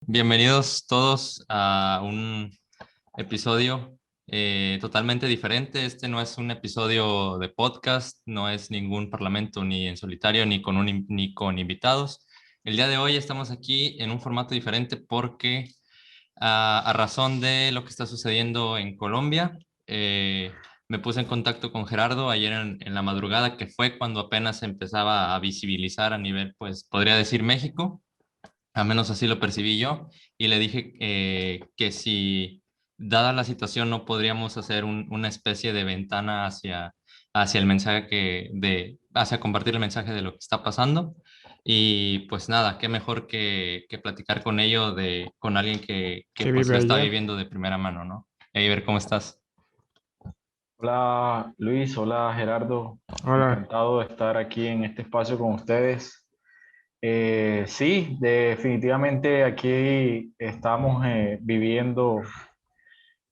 Bienvenidos todos a un episodio totalmente diferente. Este no es un episodio de podcast, no es ningún parlamento ni en solitario ni con invitados. El día de hoy estamos aquí en un formato diferente porque a razón de lo que está sucediendo en Colombia, me puse en contacto con Gerardo ayer en la madrugada, que fue cuando apenas se empezaba a visibilizar a nivel, pues podría decir México. Al menos así lo percibí yo, y le dije que si, dada la situación, no podríamos hacer una especie de ventana hacia el mensaje hacia compartir el mensaje de lo que está pasando. Y pues nada, qué mejor que platicar con ello con alguien que Que pues vive lo está allá. viviendo de primera mano, ¿no? Ver ¿cómo estás? Hola Luis, hola Gerardo, Hola. encantado de estar aquí en este espacio con ustedes. Sí, definitivamente aquí estamos viviendo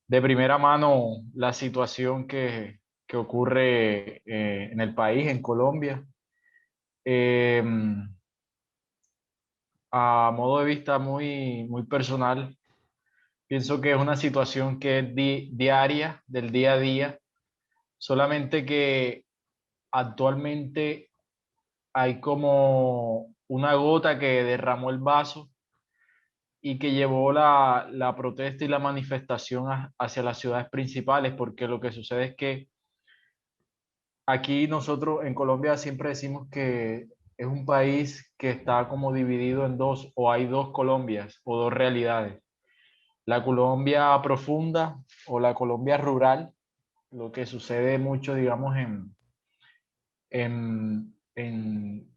de primera mano la situación que ocurre en el país, en Colombia. Eh, a modo de vista muy personal, pienso que es una situación que es diaria, del día a día, solamente que actualmente hay como una gota que derramó el vaso y que llevó la protesta y la manifestación hacia las ciudades principales, porque lo que sucede es que aquí nosotros en Colombia siempre decimos que es un país que está como dividido en dos, o hay dos Colombias o dos realidades. La Colombia profunda o la Colombia rural, lo que sucede mucho, digamos, en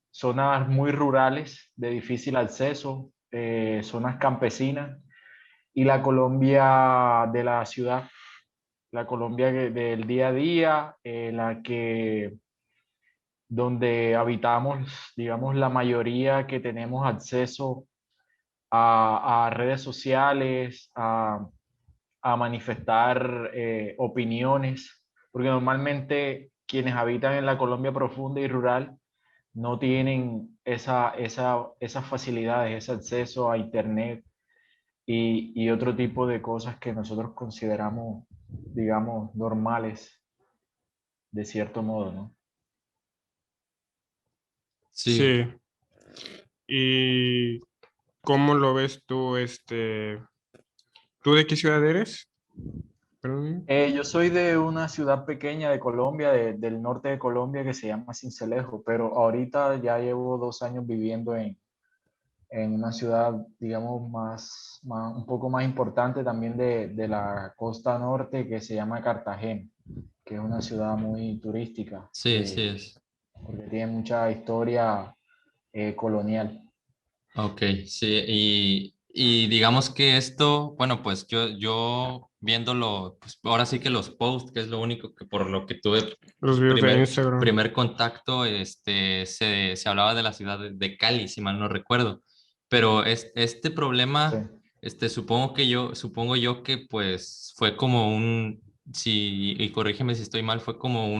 zonas muy rurales de difícil acceso, zonas campesinas, y la Colombia de la ciudad, la Colombia del día a día, la que donde habitamos, digamos, la mayoría que tenemos acceso a redes sociales, a manifestar opiniones, porque normalmente quienes habitan en la Colombia profunda y rural no tienen esas facilidades, ese acceso a Internet y otro tipo de cosas que nosotros consideramos, digamos, normales, de cierto modo, ¿no? Sí. Sí. ¿Y cómo lo ves tú, ¿tú de qué ciudad eres? Perdón. Yo soy de una ciudad pequeña de Colombia, del norte de Colombia, que se llama Sincelejo, pero ahorita ya llevo 2 años viviendo en una ciudad, digamos, un poco más importante también de la costa norte, que se llama Cartagena, que es una ciudad muy turística, Sí, sí es. porque tiene mucha historia colonial. Ok, sí, y digamos que esto, bueno, pues yo viéndolo, pues ahora sí que los posts, que es lo único que por lo que tuve Los videos de Instagram. primer contacto, se hablaba de la ciudad de Cali, si mal no recuerdo, pero este Sí. problema, supongo yo que pues fue como y corrígeme si estoy mal, fue como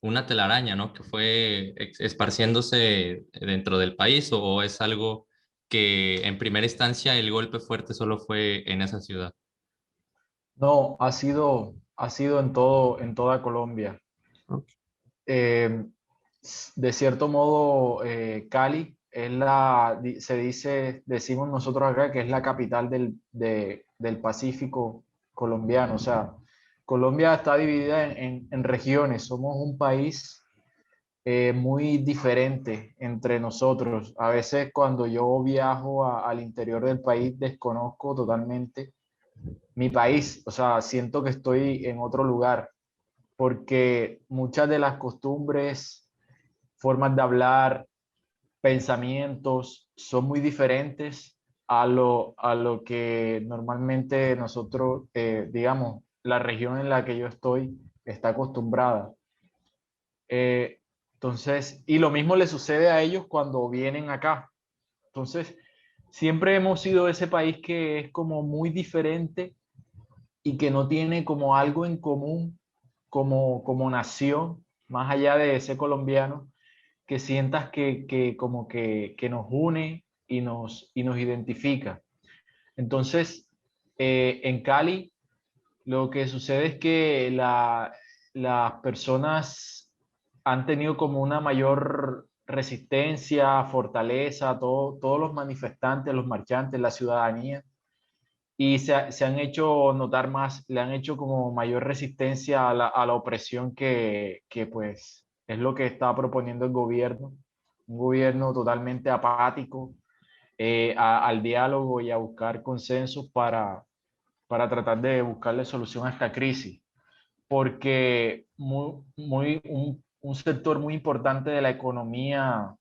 una telaraña, ¿no? Que fue esparciéndose dentro del país o es algo que en primera instancia el golpe fuerte solo fue en esa ciudad. No, ha sido en toda Colombia. Ok. Eh, de cierto modo, Cali es se dice, decimos nosotros acá que es la capital del Pacífico colombiano. O sea, Colombia está dividida en regiones. Somos un país muy diferente entre nosotros. A veces cuando yo viajo al interior del país desconozco totalmente mi país. O sea, siento que estoy en otro lugar porque muchas de las costumbres, formas de hablar, pensamientos son muy diferentes a lo que normalmente nosotros, digamos, la región en la que yo estoy está acostumbrada. Eh, entonces, y lo mismo le sucede a ellos cuando vienen acá. Entonces, siempre hemos sido ese país que es como muy diferente y que no tiene como algo en común como nación, más allá de ser colombiano, que sientas que como que nos une y nos identifica. Entonces, en Cali, lo que sucede es que las personas han tenido como una mayor resistencia, fortaleza, todos los manifestantes, los marchantes, la ciudadanía, y se han hecho notar más, le han hecho como mayor resistencia a la opresión que pues es lo que está proponiendo el gobierno, un gobierno totalmente apático al diálogo y a buscar consensos para tratar de buscarle solución a esta crisis, porque un sector muy importante de la economía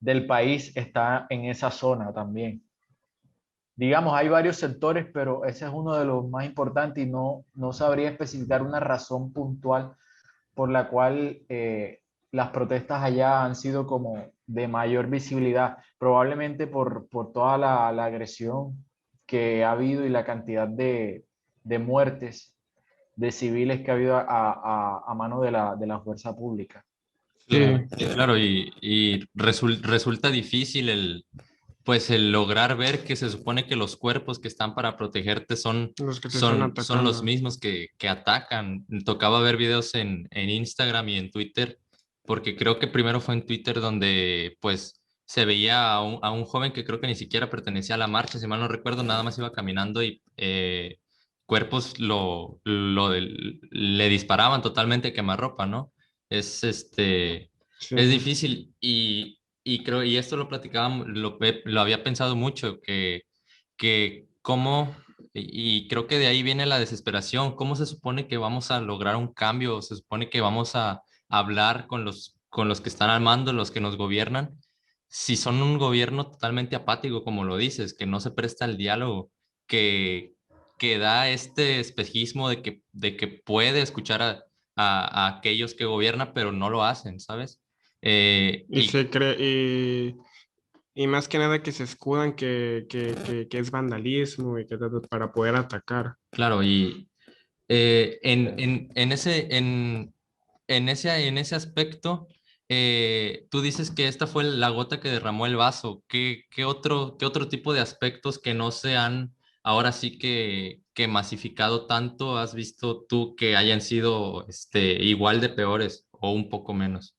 del país está en esa zona también. Digamos, hay varios sectores, pero ese es uno de los más importantes y no sabría especificar una razón puntual por la cual las protestas allá han sido como de mayor visibilidad, probablemente por toda la agresión que ha habido y la cantidad de muertes de civiles que ha habido a mano de la fuerza pública. Claro, sí, claro, y resulta difícil pues el lograr ver que se supone que los cuerpos que están para protegerte Los que te están son los atacando. mismos que atacan. Tocaba ver videos en Instagram y en Twitter, porque creo que primero fue en Twitter donde pues se veía a un joven que creo que ni siquiera pertenecía a la marcha, si mal no recuerdo, nada más iba caminando y cuerpos le disparaban totalmente a quemarropa, ¿no? Es Sí, es difícil y creo, y esto lo platicábamos, lo había pensado mucho, que cómo, y creo que de ahí viene la desesperación, cómo se supone que vamos a lograr un cambio, se supone que vamos a hablar con los que están al mando, los que nos gobiernan, si son un gobierno totalmente apático, como lo dices, que no se presta al diálogo, que da este espejismo de que puede escuchar a aquellos que gobiernan, pero no lo hacen, ¿sabes? y se cree, y más que nada que se escudan que es vandalismo y que para poder atacar. Claro, y en ese aspecto, tú dices que esta fue la gota que derramó el vaso. Qué otro tipo de aspectos que no se han ahora sí que masificado tanto has visto tú que hayan sido igual de peores o un poco menos?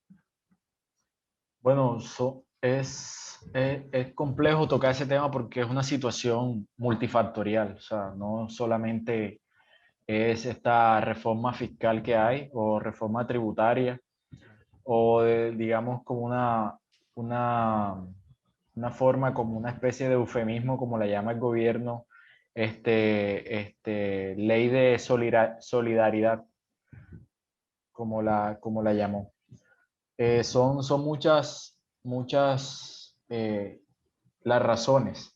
Bueno, es complejo tocar ese tema porque es una situación multifactorial, o sea, no solamente es esta reforma fiscal que hay o reforma tributaria o digamos como una, una forma, como una especie de eufemismo, como la llama el gobierno, ley de solidaridad, como la llamó. Son muchas las razones.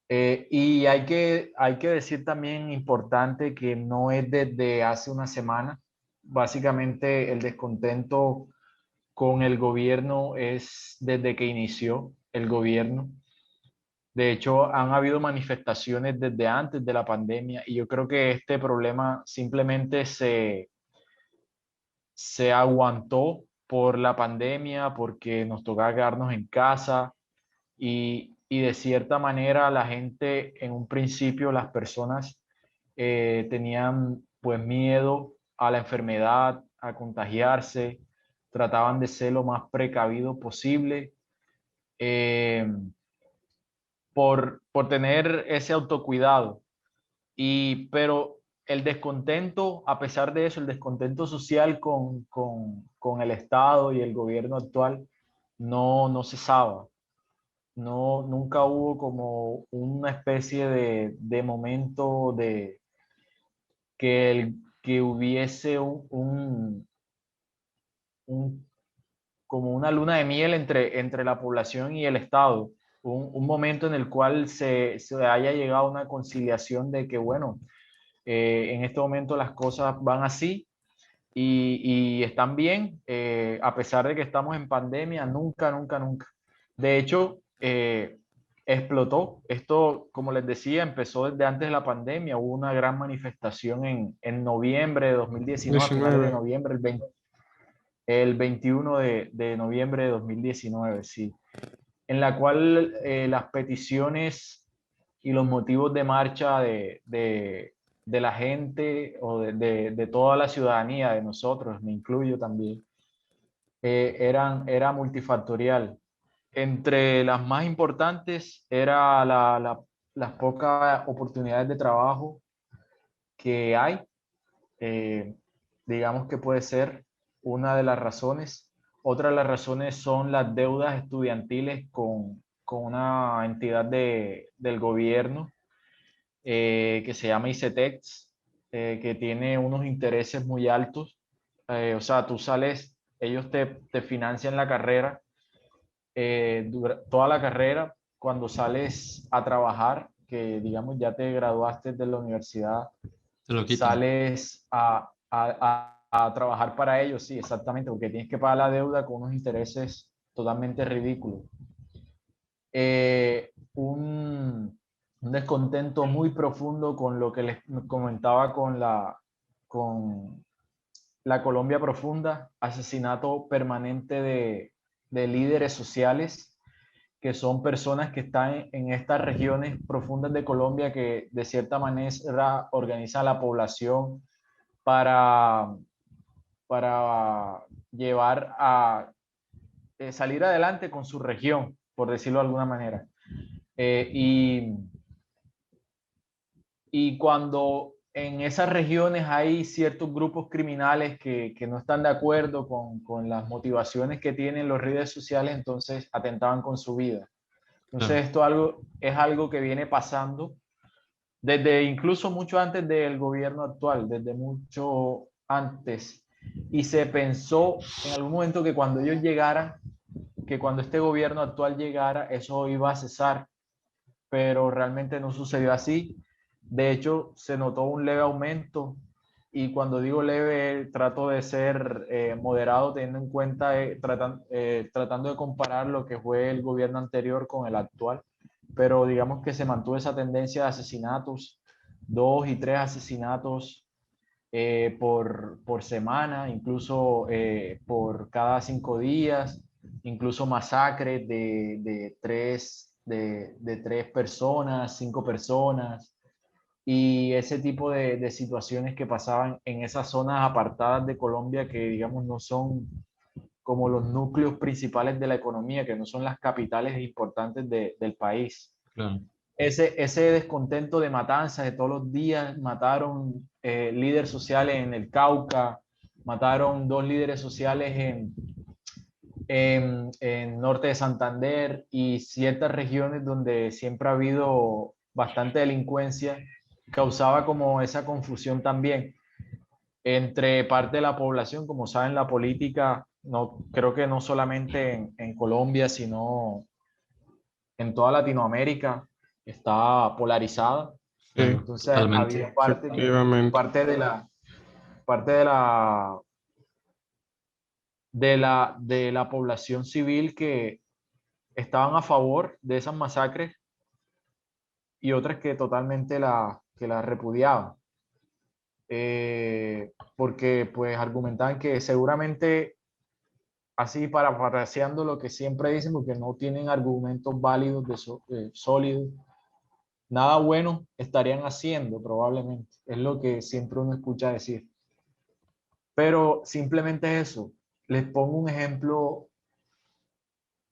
Y hay que decir también importante que no es desde hace una semana. Básicamente el descontento con el gobierno es desde que inició el gobierno. De hecho, han habido manifestaciones desde antes de la pandemia y yo creo que este problema simplemente se aguantó por la pandemia, porque nos tocaba quedarnos en casa y de cierta manera la gente, en un principio, las personas tenían pues miedo a la enfermedad, a contagiarse, trataban de ser lo más precavido posible eh, por tener ese autocuidado. Pero el descontento, a pesar de eso, el descontento social con el Estado y el gobierno actual no cesaba. Nunca hubo como una especie de momento de que hubiese un- como una luna de miel entre la población y el Estado. Un momento en el cual se haya llegado a una conciliación de que, bueno, en este momento las cosas van así y están bien, a pesar de que estamos en pandemia, nunca. De hecho, explotó. Esto, como les decía, empezó desde antes de la pandemia. Hubo una gran manifestación en noviembre de 2019, a finales de 19. noviembre, el 21 de noviembre de 2019, sí, en la cual las peticiones y los motivos de marcha de la gente o de toda la ciudadanía, de nosotros, me incluyo también, era multifactorial. Entre las más importantes era las pocas oportunidades de trabajo que hay. Digamos que puede ser una de las razones. Otra de las razones son las deudas estudiantiles con una entidad del gobierno que se llama ICETEX, que tiene unos intereses muy altos. O sea, tú sales, ellos te financian la carrera, toda la carrera. Cuando sales a trabajar, que digamos ya te graduaste de la universidad, Te lo quitan. sales a trabajar para ellos, sí, exactamente, porque tienes que pagar la deuda con unos intereses totalmente ridículos. Un descontento muy profundo con lo que les comentaba con la Colombia profunda, asesinato permanente de líderes sociales, que son personas que están en estas regiones profundas de Colombia que de cierta manera organizan la población para, para llevar a salir adelante con su región, por decirlo de alguna manera. Y cuando en esas regiones hay ciertos grupos criminales que no están de acuerdo con las motivaciones que tienen los líderes sociales, entonces atentaban con su vida. Entonces esto es algo que viene pasando desde incluso mucho antes del gobierno actual, desde mucho antes. Y se pensó en algún momento que cuando ellos llegaran, que cuando este gobierno actual llegara, eso iba a cesar, pero realmente no sucedió así. De hecho, se notó un leve aumento, y cuando digo leve, trato de ser moderado, teniendo en cuenta, tratando de comparar lo que fue el gobierno anterior con el actual, pero digamos que se mantuvo esa tendencia de asesinatos, 2 y 3 asesinatos por semana, incluso por cada 5 días, incluso masacres de 3 personas, 5 personas, y ese tipo de situaciones que pasaban en esas zonas apartadas de Colombia que, digamos, no son como los núcleos principales de la economía, que no son las capitales importantes del país. Claro. Ese descontento de matanzas de todos los días, mataron líderes sociales en el Cauca, mataron 2 líderes sociales en norte de Santander y ciertas regiones donde siempre ha habido bastante delincuencia, causaba como esa confusión también entre parte de la población. Como saben, la política, no, creo que no solamente en Colombia, sino en toda Latinoamérica, está polarizada. Sí, Entonces totalmente. había parte, efectivamente. parte de la población civil que estaban a favor de esas masacres y otras que totalmente que la repudiaban. Porque pues argumentaban que seguramente, así parafraseando lo que siempre dicen, porque no tienen argumentos válidos sólidos, nada bueno estarían haciendo probablemente, es lo que siempre uno escucha decir. Pero simplemente eso. Les pongo un ejemplo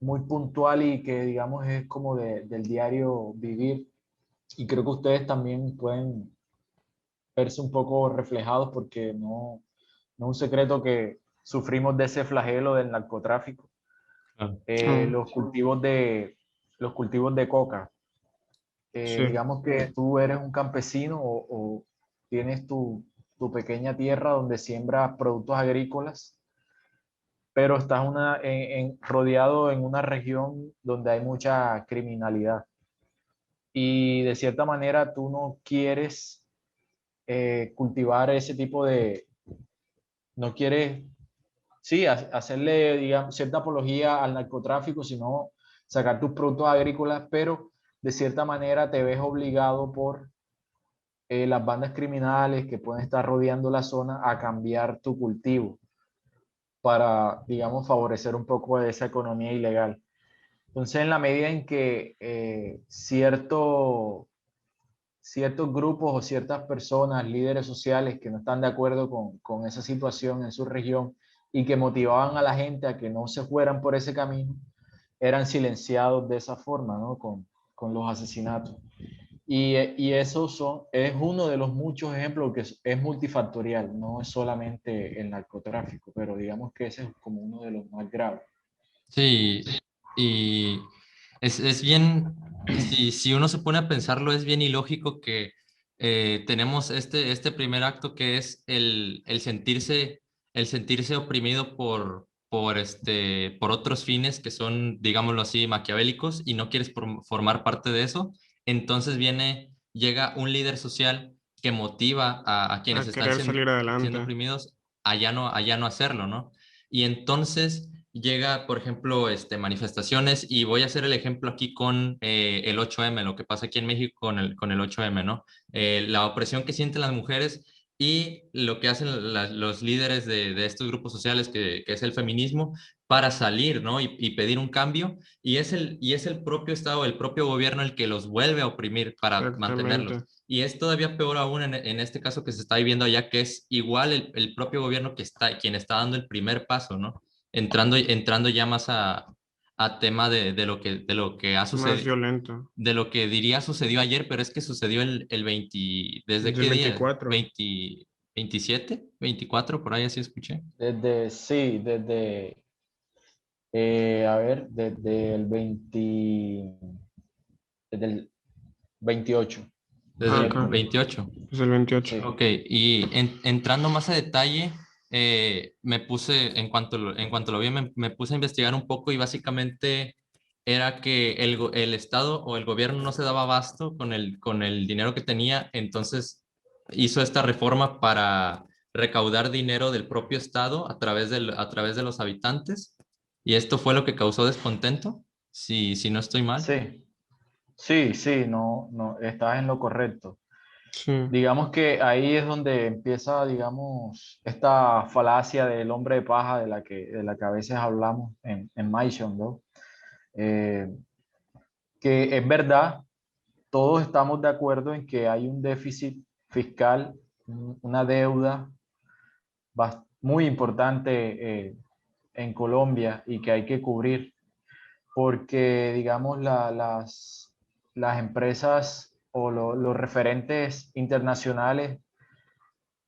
muy puntual y que digamos es como del diario vivir, y creo que ustedes también pueden verse un poco reflejados porque no es un secreto que sufrimos de ese flagelo del narcotráfico. Claro. Los cultivos de coca. Sí, Digamos que tú eres un campesino o tienes tu pequeña tierra donde siembras productos agrícolas, pero estás rodeado en una región donde hay mucha criminalidad. Y de cierta manera tú no quieres cultivar ese tipo no quieres, sí, hacerle, digamos, cierta apología al narcotráfico, sino sacar tus productos agrícolas, pero de cierta manera te ves obligado por las bandas criminales que pueden estar rodeando la zona a cambiar tu cultivo para, digamos, favorecer un poco de esa economía ilegal. Entonces, en la medida en que ciertos grupos o ciertas personas, líderes sociales que no están de acuerdo con esa situación en su región y que motivaban a la gente a que no se fueran por ese camino, eran silenciados de esa forma, ¿no? Con los asesinatos. Y eso es uno de los muchos ejemplos que es multifactorial, no es solamente el narcotráfico, pero digamos que ese es como uno de los más graves. Sí, y es bien, si uno se pone a pensarlo, es bien ilógico que tenemos este primer acto que es el sentirse oprimido por otros fines que son, digámoslo así, maquiavélicos y no quieres formar parte de eso. Entonces llega un líder social que motiva a quienes A están querer salir siendo adelante. oprimidos a ya no hacerlo, ¿no? Y entonces llega, por ejemplo, manifestaciones, y voy a hacer el ejemplo aquí con el 8M, lo que pasa aquí en México con el 8M, ¿no? La opresión que sienten las mujeres y lo que hacen los líderes de estos grupos sociales, que es el feminismo, para salir, ¿no? Y pedir un cambio, y es el propio Estado, el propio gobierno el que los vuelve a oprimir para mantenerlos. Exactamente. Y es todavía peor aún en este caso que se está viviendo allá, que es igual el propio gobierno quien está dando el primer paso, ¿no? Entrando ya más a tema de lo que ha Más sucedido, violento. de lo que diría sucedió ayer, pero es que sucedió el 20, ¿desde Desde el qué día? 24. 20, 27, 24, por ahí así escuché. Sí, a ver, desde el 28, Desde Ah, el ok. miércoles. 28. Desde el 28. Sí, Ok, y entrando más a detalle, me puse, en cuanto lo vi, me puse a investigar un poco, y básicamente era que el Estado o el gobierno no se daba abasto con el dinero que tenía, entonces hizo esta reforma para recaudar dinero del propio Estado a través de los habitantes, y esto fue lo que causó descontento, si no estoy mal. sí, sí, no, no, estás en lo correcto. Sí. Digamos que ahí es donde empieza, digamos, esta falacia del hombre de paja de la que a veces hablamos en Maison, ¿no? Eh, que es verdad, todos estamos de acuerdo en que hay un déficit fiscal, una deuda muy importante en Colombia y que hay que cubrir, porque, digamos, las empresas o los referentes internacionales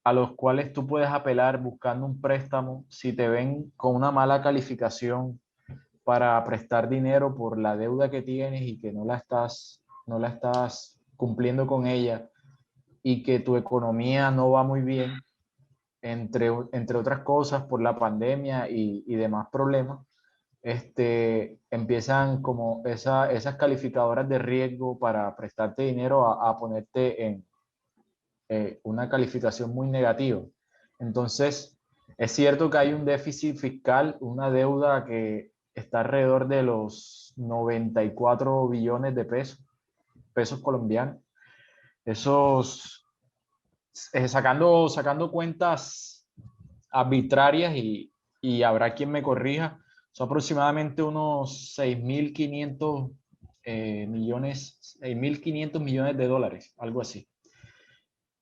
a los cuales tú puedes apelar buscando un préstamo, si te ven con una mala calificación para prestar dinero por la deuda que tienes y que no la estás cumpliendo con ella y que tu economía no va muy bien, entre otras cosas por la pandemia y demás problemas, empiezan como esas calificadoras de riesgo para prestarte dinero a ponerte en una calificación muy negativa. Entonces, es cierto que hay un déficit fiscal, una deuda que está alrededor de los 94 billones de pesos colombianos. Esos, sacando cuentas arbitrarias y habrá quien me corrija, son aproximadamente unos 6.500 millones, 6.500 millones de dólares, algo así.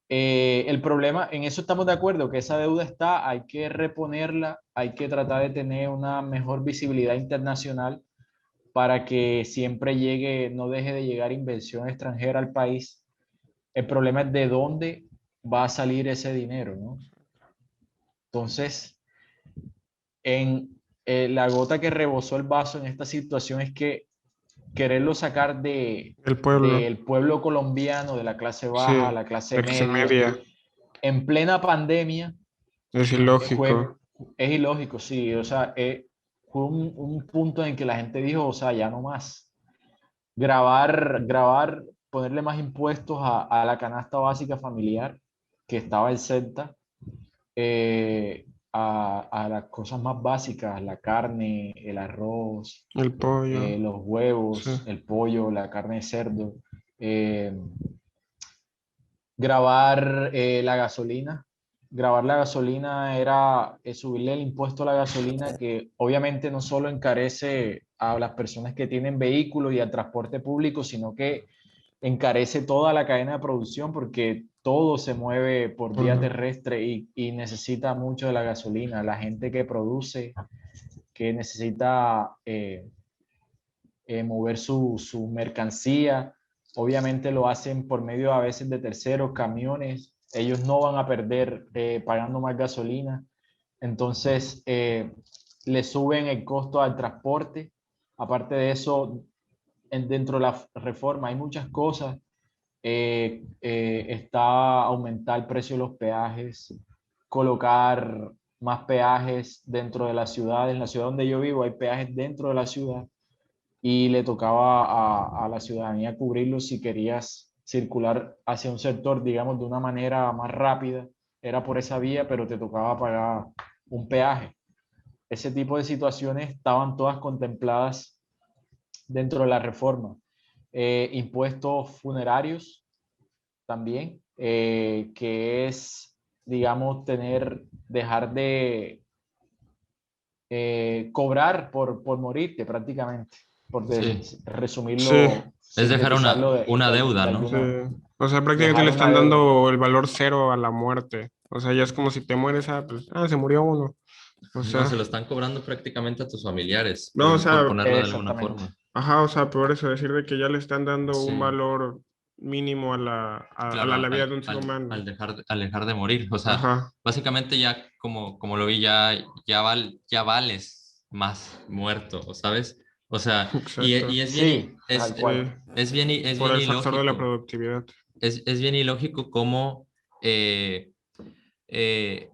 El problema, en eso estamos de acuerdo, que esa deuda está, hay que reponerla, hay que tratar de tener una mejor visibilidad internacional para que siempre llegue, no deje de llegar inversión extranjera al país. El problema es de dónde va a salir ese dinero, ¿no? Entonces, la gota que rebosó el vaso en esta situación es que quererlo sacar El pueblo. del pueblo colombiano, de la clase baja, Sí. la clase La clase media, media. en plena pandemia. Es Fue, ilógico. es ilógico, sí, o sea, fue un punto en que la gente dijo, o sea, ya no más. Grabar, ponerle más impuestos a la canasta básica familiar que estaba exenta, a las cosas más básicas, la carne, el arroz, El pollo. los Sí. huevos, el pollo, la carne de cerdo, eh, grabar la gasolina. Grabar la gasolina era subirle el impuesto a la gasolina, que obviamente no solo encarece a las personas que tienen vehículos y al transporte público, sino que encarece toda la cadena de producción porque todo se mueve por vía terrestre y necesita mucho de la gasolina. La gente que produce, que necesita mover su mercancía, obviamente lo hacen por medio a veces de terceros, camiones. Ellos no van a perder pagando más gasolina. Entonces, le suben el costo al transporte. Aparte de eso, dentro de la reforma hay muchas cosas. Está aumentar el precio de los peajes, colocar más peajes dentro de la ciudad. En la ciudad donde yo vivo hay peajes dentro de la ciudad y le tocaba a la ciudadanía cubrirlo si querías circular hacia un sector, digamos, de una manera más rápida. Era por esa vía, pero te tocaba pagar un peaje. Ese tipo de situaciones estaban todas contempladas dentro de la reforma. Impuestos funerarios también, que es, digamos, dejar de cobrar por morirte prácticamente, por Sí, resumirlo, es dejar sintetizarlo una deuda, de ¿no? Sí. alguna, O sea, prácticamente dejar le una están deuda. dando el valor cero a la muerte. O sea, ya es como si te mueres, pues, se murió uno. O No, se sea, lo están cobrando prácticamente a tus familiares, no, o por sea, ponerlo de alguna Exactamente. forma. ajá, o sea, por eso decir de que ya le están dando un Sí, valor mínimo a claro, la vida de un ser humano. al dejar de morir. O sea, Ajá, básicamente ya como lo vi, ya vales más muerto, ¿sabes? O sea, exacto. y es bien, Sí, tal Sí, cual. es por bien el factor de la ilógico. productividad. Es bien ilógico cómo eh, eh,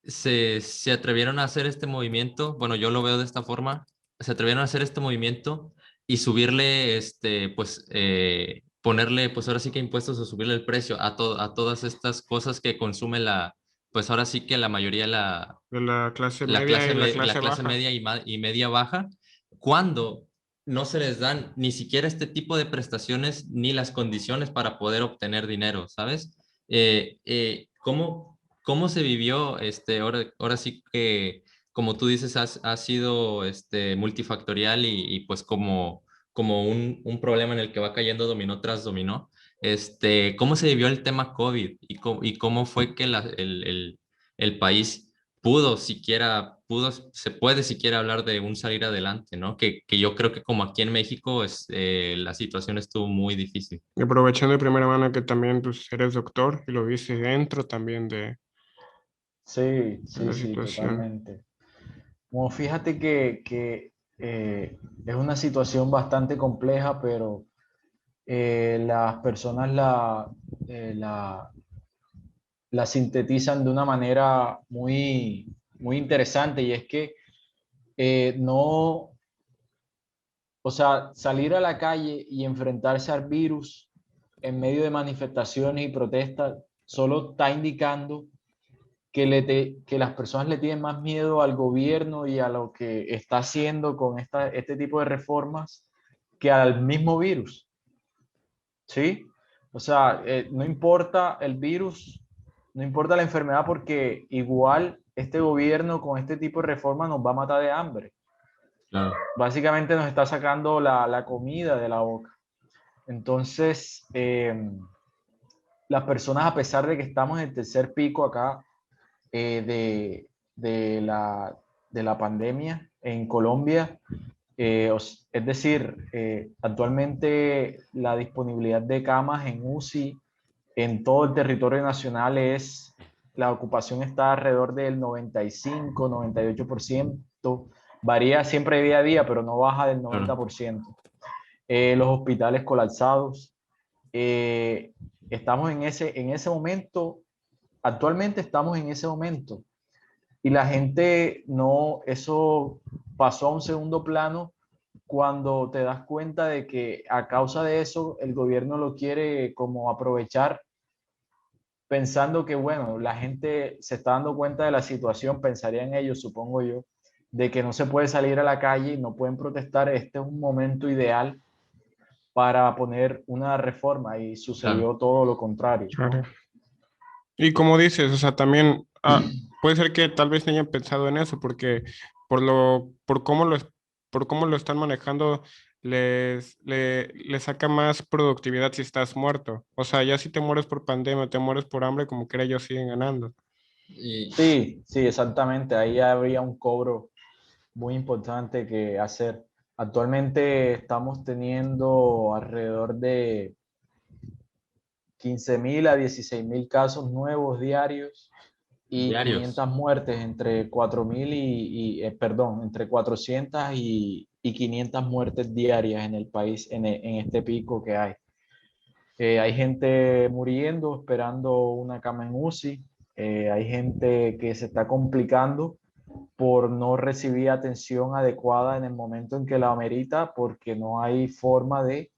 se atrevieron a hacer este movimiento. Bueno, yo lo veo de esta forma. Se atrevieron a hacer este movimiento y subirle, pues, ponerle, pues ahora sí que impuestos o subirle el precio a todas estas cosas que consume pues ahora sí que la mayoría, De la clase media y la la clase clase baja. media y media baja, cuando no se les dan ni siquiera este tipo de prestaciones ni las condiciones para poder obtener dinero, ¿sabes? ¿Cómo se vivió, ahora sí que, como tú dices, ha sido multifactorial pues como un problema en el que va cayendo dominó tras dominó? ¿Cómo se vivió el tema COVID y cómo fue que el país se puede siquiera hablar de un salir adelante, ¿no? Que yo creo que como aquí en México la situación estuvo muy difícil. Y aprovechando de primera mano que también pues, eres doctor y lo viste dentro también Sí, de sí, la sí, situación. totalmente. Bueno, fíjate que es una situación bastante compleja, pero las personas la sintetizan de una manera muy interesante y es que no, o sea, salir a la calle y enfrentarse al virus en medio de manifestaciones y protestas solo está indicando que las personas le tienen más miedo al gobierno y a lo que está haciendo con este tipo de reformas que al mismo virus, ¿sí? O sea, no importa el virus, no importa la enfermedad, porque igual este gobierno con este tipo de reformas nos va a matar de hambre. Claro. Básicamente nos está sacando la comida de la boca. Entonces, las personas, a pesar de que estamos en el tercer pico acá de la pandemia en Colombia, es decir, actualmente la disponibilidad de camas en UCI en todo el territorio nacional la ocupación está alrededor del 95-98%, varía siempre día a día, pero no baja del Claro. 90%. Los hospitales colapsados. Eh, Estamos en ese momento, actualmente estamos en ese momento y la gente no, eso pasó a un segundo plano cuando te das cuenta de que a causa de eso el gobierno lo quiere como aprovechar pensando que, bueno, la gente se está dando cuenta de la situación, pensaría en ellos, supongo yo, de que no se puede salir a la calle y no pueden protestar. Este es un momento ideal para poner una reforma y Claro. sucedió todo lo contrario, Claro. ¿no? Y como dices, o sea, también puede ser que tal vez no hayan pensado en eso, porque por cómo por cómo lo están manejando, les saca más productividad si estás muerto. O sea, ya si te mueres por pandemia, te mueres por hambre, como que ellos siguen ganando. Y, Sí, sí, exactamente. Ahí habría un cobro muy importante que hacer. Actualmente estamos teniendo alrededor de 15.000 a 16.000 casos nuevos diarios y diarios. 500 muertes, entre 4.000 perdón, entre 400 y 500 muertes diarias en el país en este pico que hay. Hay gente muriendo, esperando una cama en UCI. Hay gente que se está complicando por no recibir atención adecuada en el momento en que la amerita, porque no hay forma de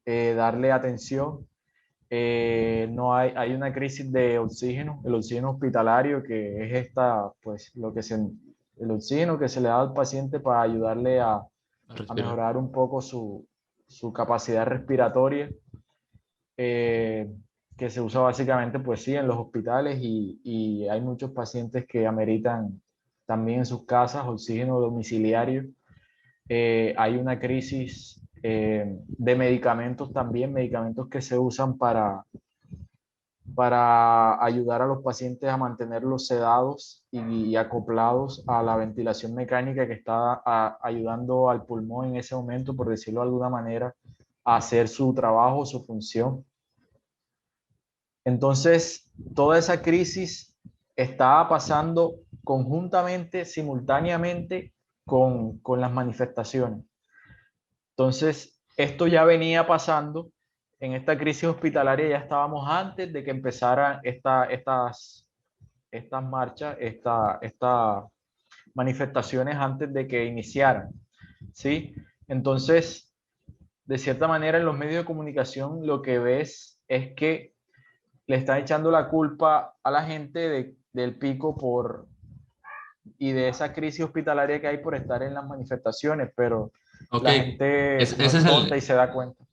darle atención. No hay, hay una crisis de oxígeno, el oxígeno hospitalario, que es esta, pues el oxígeno que se le da al paciente para ayudarle A a respirar. mejorar un poco su capacidad respiratoria, eh, que se usa básicamente, pues sí, en los hospitales y hay muchos pacientes que ameritan también en sus casas oxígeno domiciliario. Hay una crisis de medicamentos también, medicamentos que se usan para ayudar a los pacientes a mantenerlos sedados y acoplados a la ventilación mecánica que está ayudando al pulmón en ese momento, por decirlo de alguna manera, a hacer su trabajo, su función. Entonces, toda esa crisis estaba pasando conjuntamente, simultáneamente con las manifestaciones. Entonces, esto ya venía pasando. En esta crisis hospitalaria ya estábamos antes de que empezaran estas marchas, estas manifestaciones antes de que iniciaran, ¿sí? Entonces, de cierta manera, en los medios de comunicación lo que ves es que le están echando la culpa a la gente del pico y de esa crisis hospitalaria que hay por estar en las manifestaciones, pero Ok, la gente no ese es es tonta y se da cuenta.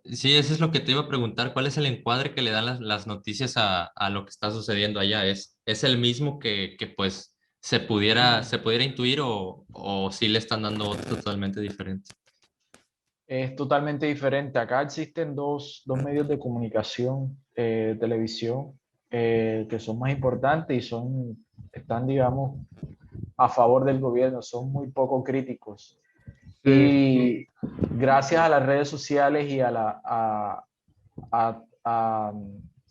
sí, ese es lo que te iba a preguntar. ¿Cuál es el encuadre que le dan las noticias a lo que está sucediendo allá? ¿Es el mismo que pues se pudiera intuir o sí le están dando otro totalmente diferente? Es totalmente diferente. Acá existen dos medios de comunicación, televisión, que son más importantes y están, digamos, a favor del gobierno, son muy poco críticos. Sí, Y gracias a las redes sociales y a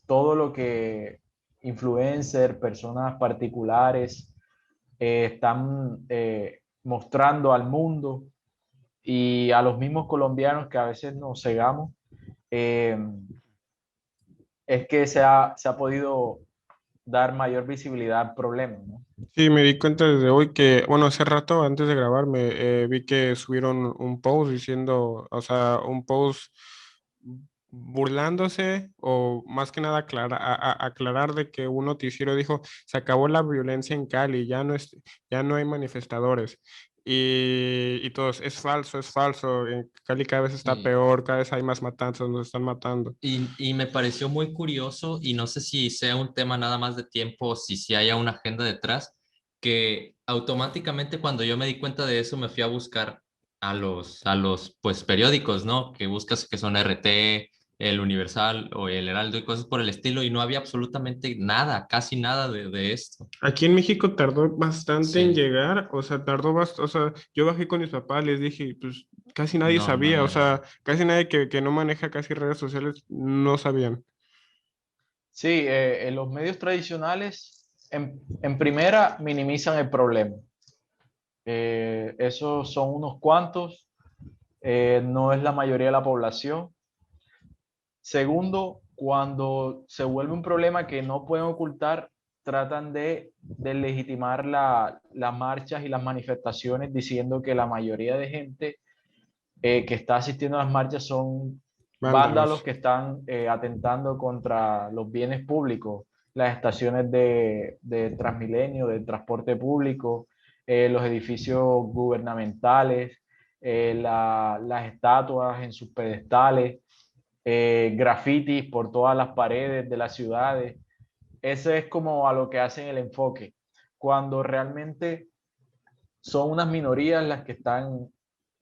todo lo que influencers, personas particulares están mostrando al mundo y a los mismos colombianos que a veces nos cegamos, eh, es que se ha podido dar mayor visibilidad al problema, ¿no? sí, me di cuenta desde hoy que, bueno, hace rato antes de grabarme, vi que subieron un post diciendo, o sea, un post burlándose o más que nada aclarar de que un noticiero dijo, se acabó la violencia en Cali, ya no hay manifestadores. Y todos, es falso, en Cali cada vez está Sí. peor, cada vez hay más matanzas, nos están matando. Y me pareció muy curioso, y no sé si sea un tema nada más de tiempo o si haya una agenda detrás, que automáticamente cuando yo me di cuenta de eso me fui a buscar a los pues periódicos, ¿no? Que buscas que son RT, el Universal o el Heraldo y cosas por el estilo, y no había absolutamente nada, casi nada de esto. Aquí en México tardó bastante en Sí, llegar, o sea, tardó bastante, o sea, yo bajé con mis papás, les dije, pues casi nadie no, no sabía, o había sea, nada. casi nadie que no maneja casi redes sociales no sabían. Sí, en los medios tradicionales, en primera, minimizan el problema. Esos son unos cuantos, no es la mayoría de la población. Segundo, cuando se vuelve un problema que no pueden ocultar, tratan de legitimar las marchas y las manifestaciones diciendo que la mayoría de gente que está asistiendo a las marchas son vándalos Vándalos. que están atentando contra los bienes públicos, las estaciones de Transmilenio, del transporte público, los edificios gubernamentales, las estatuas en sus pedestales, grafitis por todas las paredes de las ciudades. Ese es como a lo que hacen el enfoque, cuando realmente son unas minorías las que están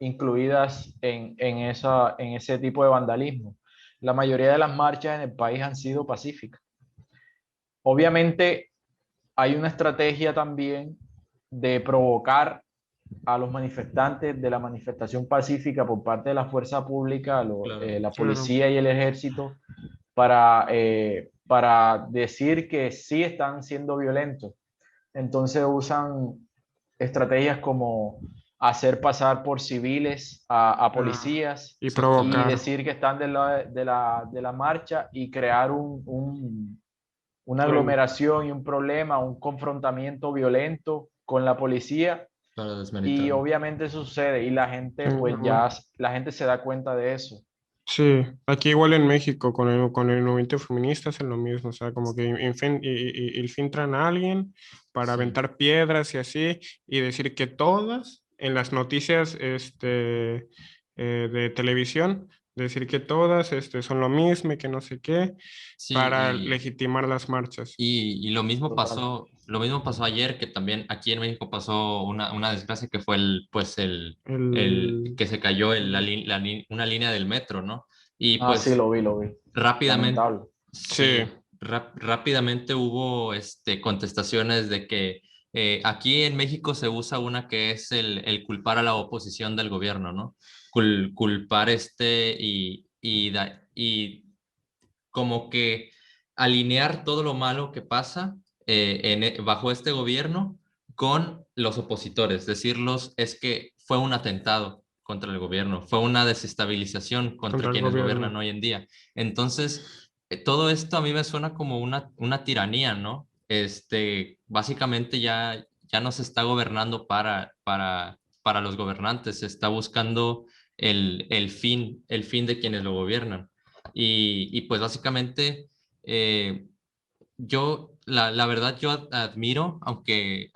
incluidas en ese tipo de vandalismo. La mayoría de las marchas en el país han sido pacíficas. Obviamente hay una estrategia también de provocar a los manifestantes de la manifestación pacífica por parte de la fuerza pública, Claro. la Claro. policía y el ejército, para decir que sí están siendo violentos. Entonces usan estrategias como hacer pasar por civiles a policías Y y provocar. decir que están de la marcha y crear una Bueno, aglomeración y un problema, un confrontamiento violento con la policía. Para Y desmeritarlo. obviamente eso sucede y la gente, sí, pues normal. ya, la gente se da cuenta de eso. Sí, aquí igual en México con el movimiento feminista es lo mismo, o sea, como que infiltran a alguien para Sí. aventar piedras y así, y decir que todas en las noticias de televisión, decir que todas son lo mismo y que no sé qué, Sí, para legitimar las marchas. y Total. lo mismo pasó ayer, que también aquí en México pasó una desgracia que fue el El, que se cayó una línea del metro, ¿no? Y Ah, sí, pues lo vi. rápidamente, Lamentable. sí, sí, rápidamente hubo contestaciones de que aquí en México se usa una que es el culpar a la oposición del gobierno, ¿no? Culpar y como que alinear todo lo malo que pasa bajo este gobierno con los opositores, decirlos es que fue un atentado contra el gobierno, fue una desestabilización contra contra el quienes gobiernan gobierno. hoy en día. Entonces, todo esto a mí me suena como una tiranía, ¿no? Básicamente ya no se está gobernando para los gobernantes, se está buscando el fin de quienes lo gobiernan. Y pues básicamente, eh, la verdad, yo admiro, aunque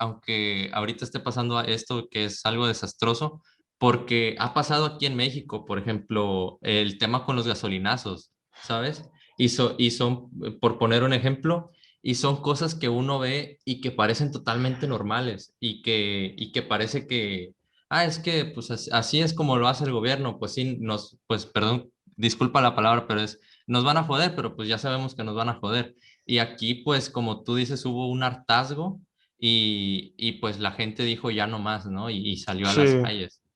ahorita esté pasando esto que es algo desastroso, porque ha pasado aquí en México, por ejemplo, el tema con los gasolinazos, ¿sabes? Y son, por poner un ejemplo, y son cosas que uno ve y que parecen totalmente normales y que parece que, es que pues así es como lo hace el gobierno, pues sí, pues perdón, disculpa la palabra, pero nos van a joder, pero pues ya sabemos que nos van a joder. Y aquí, pues, como tú dices, hubo un hartazgo y pues la gente dijo ya no más, ¿no? Y salió a las Sí, calles. y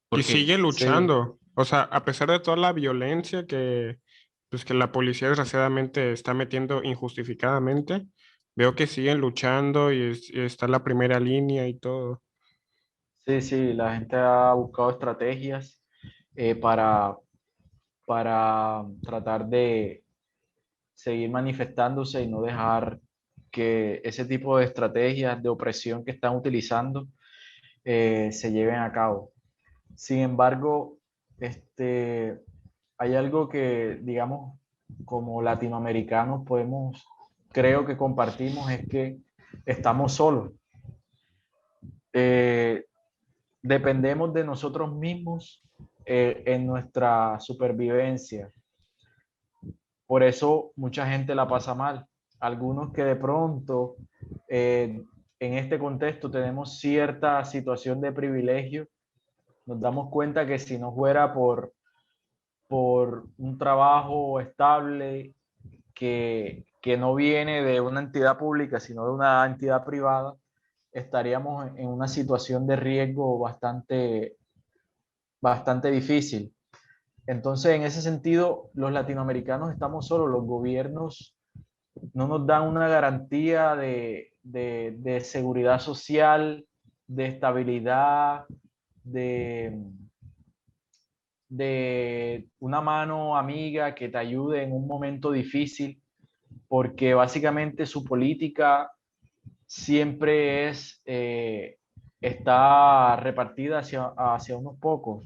Porque, sigue Sí, luchando. O sea, a pesar de toda la violencia pues, que la policía desgraciadamente está metiendo injustificadamente, veo que siguen luchando y está en la primera línea y todo. sí, la gente ha buscado estrategias eh, para, para tratar de seguir manifestándose y no dejar que ese tipo de estrategias de opresión que están utilizando se lleven a cabo. Sin embargo, hay algo que, digamos, como latinoamericanos creo que compartimos, es que estamos solos. Eh, Dependemos de nosotros mismos en nuestra supervivencia. Por eso mucha gente la pasa mal. Algunos que de pronto en este contexto tenemos cierta situación de privilegio, nos damos cuenta que si no fuera por un trabajo estable que no viene de una entidad pública, sino de una entidad privada, estaríamos en una situación de riesgo bastante difícil. Entonces, en ese sentido, los latinoamericanos estamos solos, los gobiernos no nos dan una garantía de seguridad social, de estabilidad, de, de una mano amiga que te ayude en un momento difícil, porque básicamente su política siempre está repartida hacia unos pocos,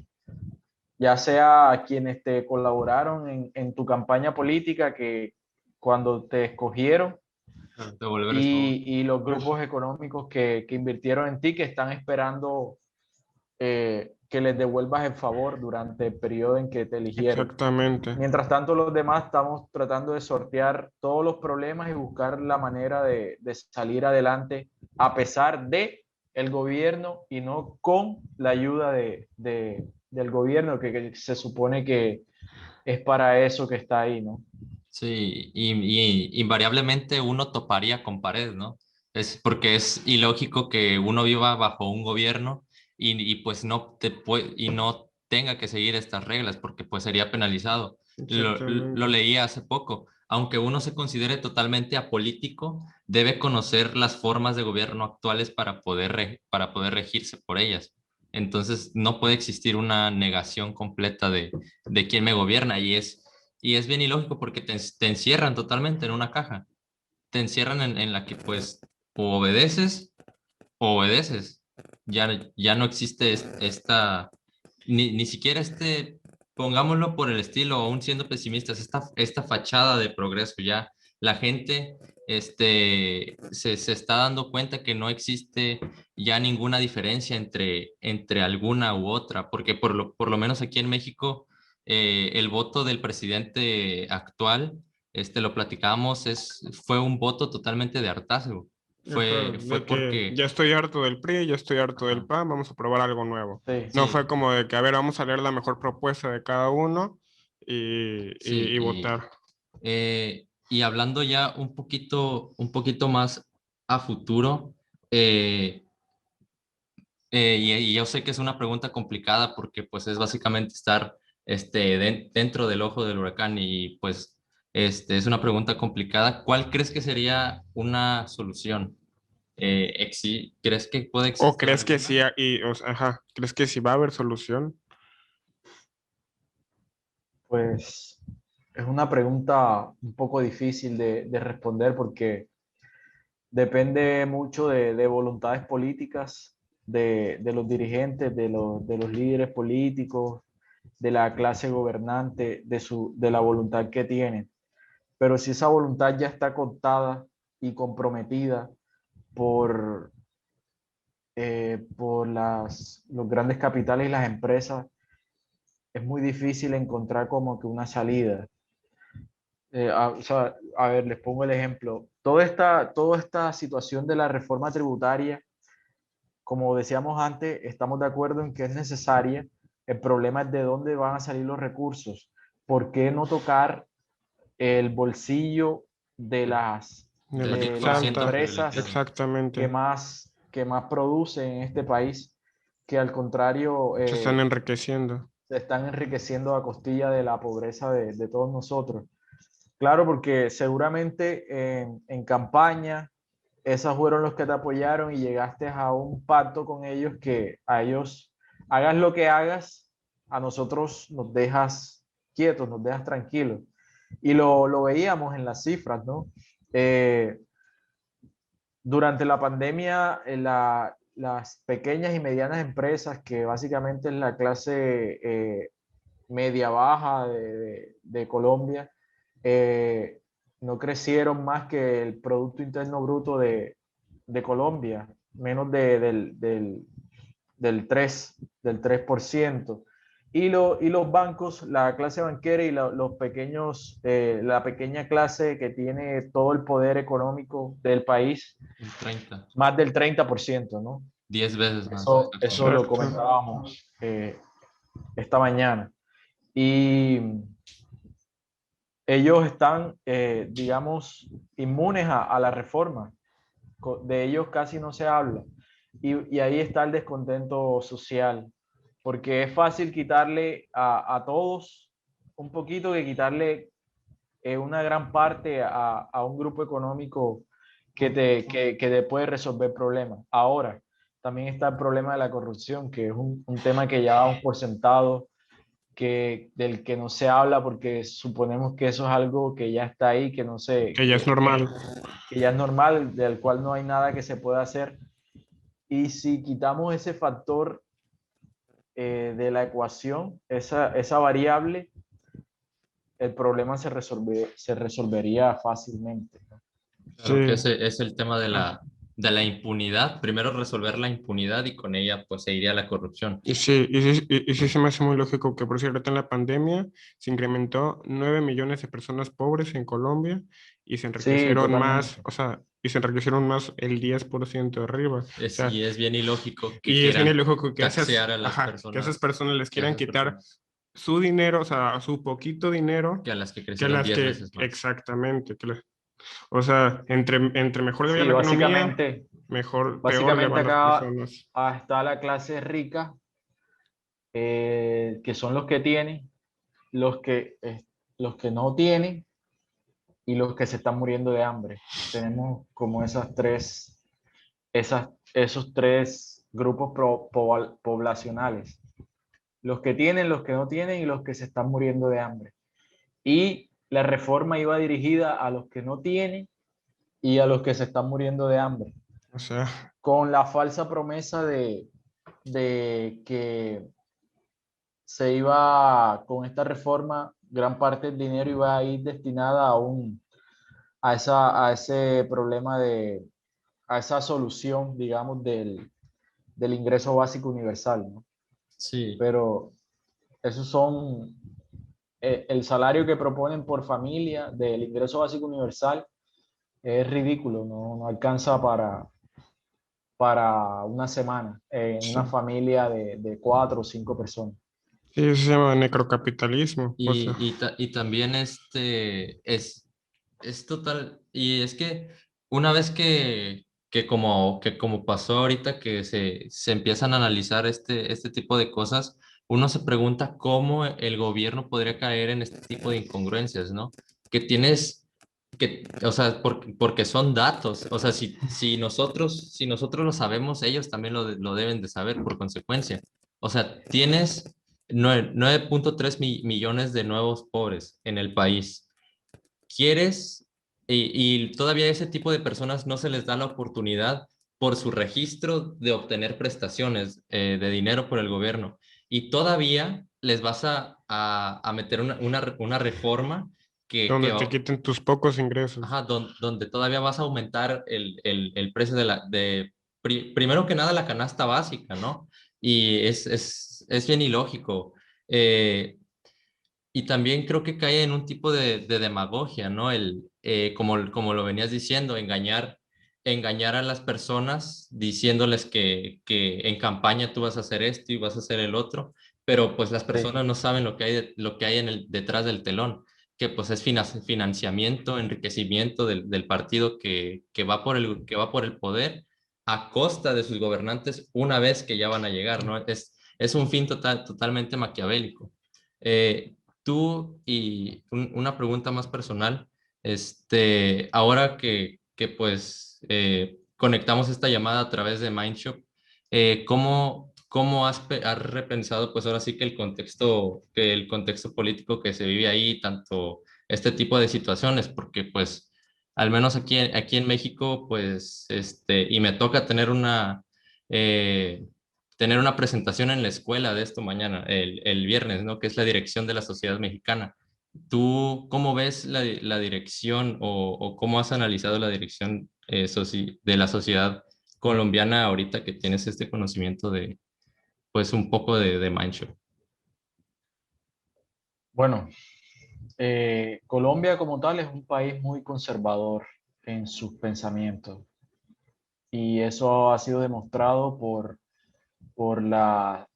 ya sea quienes te colaboraron en tu campaña política, que cuando te escogieron, devolver el favor. y los grupos económicos que invirtieron en ti, que están esperando que les devuelvas el favor durante el periodo en que te eligieron. Exactamente. Mientras tanto, los demás estamos tratando de sortear todos los problemas y buscar la manera de salir adelante a pesar de el gobierno y no con la ayuda del gobierno, que se supone que es para eso que está ahí, ¿no? Sí, y invariablemente uno toparía con pared, ¿no? Es porque es ilógico que uno viva bajo un gobierno y pues y no tenga que seguir estas reglas porque pues sería penalizado. Lo Exactamente. leí hace poco. Aunque uno se considere totalmente apolítico, debe conocer las formas de gobierno actuales para poder regirse por ellas. Entonces, no puede existir una negación completa de quién me gobierna y es bien ilógico porque te encierran totalmente en una caja. Te encierran en la que pues o obedeces. Ya no existe ni siquiera pongámoslo por el estilo, aún siendo pesimistas, esta fachada de progreso. Ya la gente se está dando cuenta que no existe ya ninguna diferencia entre alguna u otra, porque por lo menos aquí en México, el voto del presidente actual, lo platicábamos, fue un voto totalmente de hartazgo. Ajá, Fue de que porque, ya estoy harto del PRI, ya estoy harto del ajá, PAN, vamos a probar algo nuevo. Sí, No fue sí, como de que, a ver, vamos a leer la mejor propuesta de cada uno sí, y votar. y hablando ya un poquito más a futuro, eh, y yo sé que es una pregunta complicada porque pues es básicamente estar dentro del ojo del huracán y pues es una pregunta complicada. ¿Cuál crees que sería una solución? ¿Crees que puede ¿O existir crees que alguna? sí, ajá, crees que sí va a haber solución? pues es una pregunta un poco difícil de responder porque depende mucho de voluntades políticas, de los dirigentes, de los líderes políticos, de la clase gobernante, de la voluntad que tienen. Pero si esa voluntad ya está contada y comprometida por, por los grandes capitales y las empresas, es muy difícil encontrar como que una salida. O sea, a ver, les pongo el ejemplo. Toda esta situación de la reforma tributaria, como decíamos antes, estamos de acuerdo en que es necesaria. El problema es de dónde van a salir los recursos. ¿Por qué no tocar el bolsillo Del de diez por las ciento empresas privilegiado. Exactamente. que más producen en este país, que al contrario Se están enriqueciendo. se están enriqueciendo a costilla de la pobreza de todos nosotros? Claro, porque seguramente en campaña, esos fueron los que te apoyaron y llegaste a un pacto con ellos que a ellos, hagas lo que hagas, a nosotros nos dejas quietos, nos dejas tranquilos. Y lo veíamos en las cifras, ¿no? Eh, Durante la pandemia, las pequeñas y medianas empresas, que básicamente es la clase media baja de Colombia, eh, no crecieron más que el Producto Interno Bruto de Colombia, menos del 3, del 3%. Y los bancos, la clase banquera y los pequeños, la pequeña clase que tiene todo el poder económico del país, Un 30, más del 30%, ¿no? 10 veces más, Eso exactamente. lo Exacto. comentábamos esta mañana. Y ellos están, digamos, inmunes a la reforma. De ellos casi no se habla. Y ahí está el descontento social, porque es fácil quitarle a todos un poquito que quitarle una gran parte a un grupo económico que te puede resolver problemas. Ahora, también está el problema de la corrupción, que es un tema que ya damos por sentado, del que no se habla porque suponemos que eso es algo que ya está ahí, que no sé, Que ya es normal. que ya es normal, del cual no hay nada que se pueda hacer. Y si quitamos ese factor de la ecuación, esa variable, el problema se resolvería fácilmente. Claro que Sí. ese es el tema de de la impunidad, primero resolver la impunidad y con ella pues se iría la corrupción. Y sí se me hace muy lógico que, por cierto, ahorita en la pandemia se incrementó 9 millones de personas pobres en Colombia y se Sí, enriquecieron más, totalmente. o sea, y se enriquecieron más el 10% de arriba. O sea, Y es bien ilógico que y es bien quieran ilógico taxear a las que esas personas, personas les que a quieran esas quitar personas, su dinero, o sea, su poquito dinero, que a las que que crecieron las 10 que, veces más. exactamente, o sea, entre mejor le vaya Sí, la economía, básicamente, peor le va básicamente a las acá personas. está la clase rica, que son los que tienen, los que no tienen y los que se están muriendo de hambre. Tenemos como esos tres grupos poblacionales. Los que tienen, los que no tienen y los que se están muriendo de hambre. Y la reforma iba dirigida a los que no tienen y a los que se están muriendo de hambre, O sea, con la falsa promesa de que se iba, con esta reforma, gran parte del dinero iba a ir destinada a ese problema a esa solución, digamos, del ingreso básico universal, ¿no? Sí, Pero esos son el salario que proponen por familia del ingreso básico universal es ridículo, no alcanza para una semana en una sí, familia de cuatro o cinco personas. sí, eso se llama necrocapitalismo. O sea, y también es total, y es que una vez que como pasó ahorita, que se empiezan a analizar este tipo de cosas, uno se pregunta cómo el gobierno podría caer en este tipo de incongruencias, ¿no? Que tienes, o sea, porque son datos, o sea, si nosotros lo sabemos, ellos también lo deben de saber por consecuencia. O sea, tienes 9.3 millones de nuevos pobres en el país. ¿Quieres? Y todavía a ese tipo de personas no se les da la oportunidad por su registro de obtener prestaciones de dinero por el gobierno. Y todavía les vas a meter una reforma donde te quiten tus pocos ingresos. ajá, donde todavía vas a aumentar el precio primero que nada la canasta básica, ¿no? Y es bien ilógico. Eh, y también creo que cae en un tipo de demagogia, ¿no? Como lo venías diciendo, engañar a las personas diciéndoles que en campaña tú vas a hacer esto y vas a hacer el otro, pero pues las Sí, personas no saben lo que hay detrás del telón, que pues es financiamiento, enriquecimiento del partido que va por el poder a costa de sus gobernantes una vez que ya van a llegar, ¿no? Es un fin totalmente maquiavélico. Eh, Tú, y una pregunta más personal, ahora que pues conectamos esta llamada a través de Mindshop, ¿cómo has repensado pues ahora sí que el contexto político que se vive ahí, tanto este tipo de situaciones? Porque pues al menos aquí en México, pues, y me toca tener una presentación en la escuela de esto mañana, el viernes, ¿no? Que es la dirección de la sociedad mexicana. ¿Tú cómo ves la dirección o cómo has analizado la dirección de la sociedad colombiana ahorita que tienes este conocimiento de, pues, un poco de Mancho? bueno, Colombia como tal es un país muy conservador en sus pensamientos y eso ha sido demostrado por por la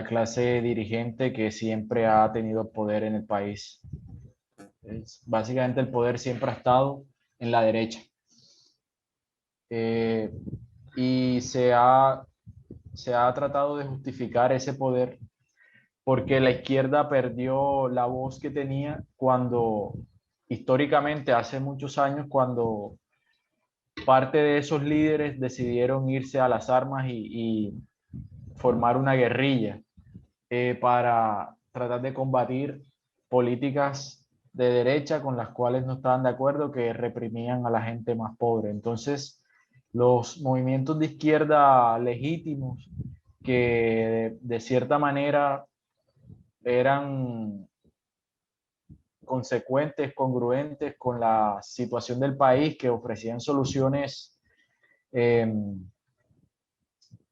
clase dirigente que siempre ha tenido poder en el país. Básicamente el poder siempre ha estado en la derecha. Eh, y se ha tratado de justificar ese poder porque la izquierda perdió la voz que tenía cuando, históricamente, hace muchos años, cuando parte de esos líderes decidieron irse a las armas y formar una guerrilla para tratar de combatir políticas de derecha con las cuales no estaban de acuerdo, que reprimían a la gente más pobre. Entonces, los movimientos de izquierda legítimos que de cierta manera eran consecuentes, congruentes con la situación del país, que ofrecían soluciones